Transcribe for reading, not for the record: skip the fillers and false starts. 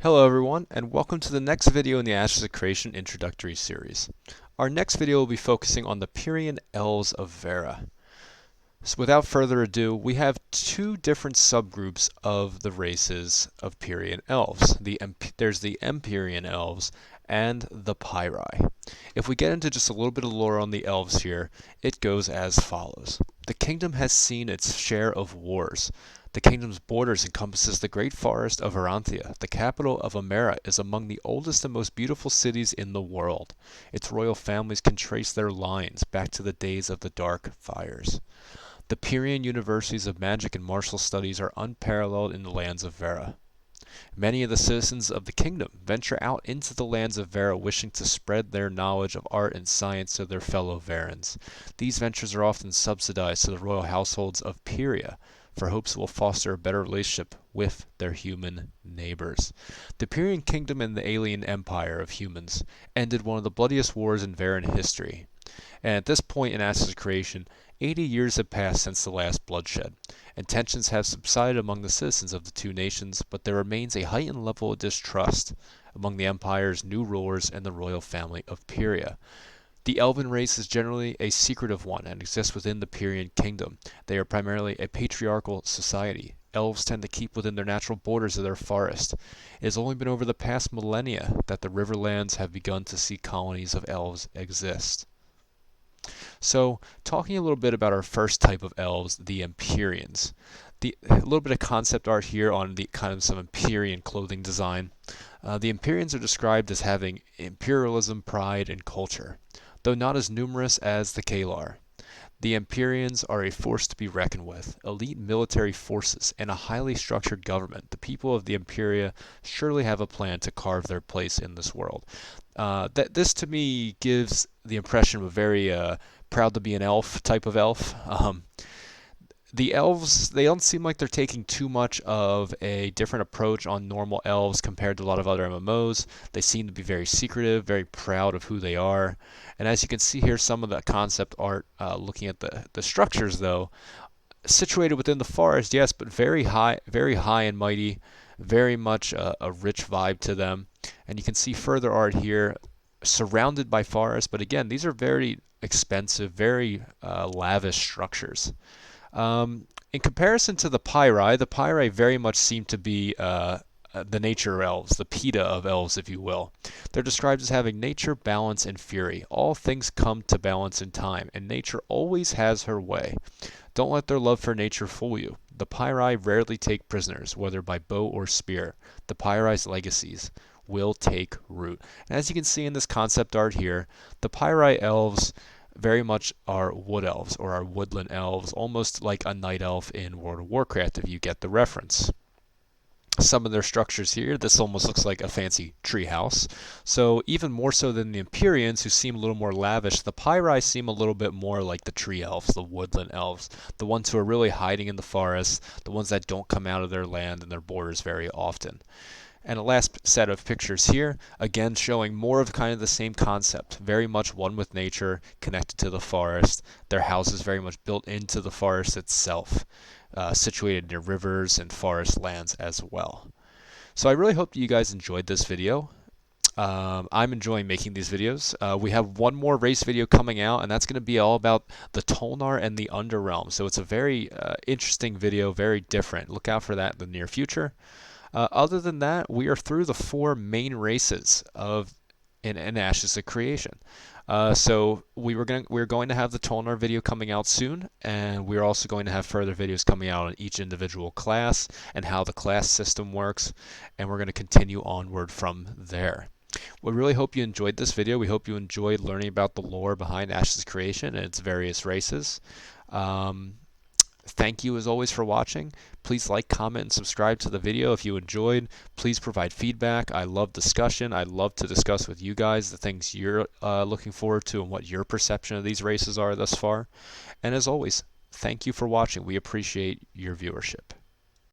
Hello everyone, and welcome to the next video in the Ashes of Creation introductory series. Our next video will be focusing on the Pyrian Elves of Vera. So without further ado, we have two different subgroups of the races of Pyrian Elves. There's the Empirian Elves and the Pyri. If we get into just a little bit of lore on the elves here, it goes as follows. The kingdom has seen its share of wars. The kingdom's borders encompasses the great forest of Aranthia. The capital of Amera is among the oldest and most beautiful cities in the world. Its royal families can trace their lines back to the days of the Dark Fires. The Pyrian universities of magic and martial studies are unparalleled in the lands of Vera. Many of the citizens of the kingdom venture out into the lands of Vera wishing to spread their knowledge of art and science to their fellow Verans. These ventures are often subsidized to the royal households of Pyria, for hopes will foster a better relationship with their human neighbors. The Pyrian kingdom and the alien empire of humans ended one of the bloodiest wars in Veran history. And at this point in Ashes of Creation, 80 years have passed since the last bloodshed, and tensions have subsided among the citizens of the two nations, but there remains a heightened level of distrust among the empire's new rulers and the royal family of Pyria. The elven race is generally a secretive one and exists within the Pyrian kingdom. They are primarily a patriarchal society. Elves tend to keep within their natural borders of their forest. It has only been over the past millennia that the Riverlands have begun to see colonies of elves exist. So, talking a little bit about our first type of elves, the Empirians. A little bit of concept art here on the kind of some Empyrean clothing design. The Empyreans are described as having imperialism, pride, and culture, though not as numerous as the Kalar. The Empyreans are a force to be reckoned with, elite military forces, and a highly structured government. The people of the Empiria surely have a plan to carve their place in this world. This to me gives the impression of a very proud to be an elf type of elf. The elves, they don't seem like they're taking too much of a different approach on normal elves compared to a lot of other MMOs. They seem to be very secretive, very proud of who they are. And as you can see here, some of the concept art, looking at the structures though, situated within the forest, yes, but very high and mighty, very much a rich vibe to them. And you can see further art here, surrounded by forest, but again, these are very expensive, very lavish structures. In comparison to the Pyri very much seem to be the nature elves, the PETA of elves, if you will. They're described as having nature, balance, and fury. All things come to balance in time, and nature always has her way. Don't let their love for nature fool you. The Pyri rarely take prisoners, whether by bow or spear. The Pyri's legacies will take root. And as you can see in this concept art here, the Pyri elves very much are wood elves, or are woodland elves, almost like a night elf in World of Warcraft, if you get the reference. Some of their structures here, this almost looks like a fancy tree house. So even more so than the Empyreans, who seem a little more lavish, the Pyri seem a little bit more like the tree elves, the woodland elves, the ones who are really hiding in the forest, the ones that don't come out of their land and their borders very often. And a last set of pictures here, again showing more of kind of the same concept, very much one with nature, connected to the forest, their houses very much built into the forest itself, situated near rivers and forest lands as well. So I really hope you guys enjoyed this video. I'm enjoying making these videos. We have one more race video coming out, and that's going to be all about the Tolnar and the Underrealm. So it's a very interesting video, very different. Look out for that in the near future. Other than that, we are through the four main races in Ashes of Creation. So we're going to have the Tolnar video coming out soon, and we're also going to have further videos coming out on each individual class and how the class system works, and we're going to continue onward from there. We really hope you enjoyed this video. We hope you enjoyed learning about the lore behind Ashes of Creation and its various races. Thank you as always for watching. Please like, comment, and subscribe to the video if you enjoyed. Please provide feedback. I love discussion. I love to discuss with you guys the things you're looking forward to and what your perception of these races are thus far. And as always, thank you for watching. We appreciate your viewership.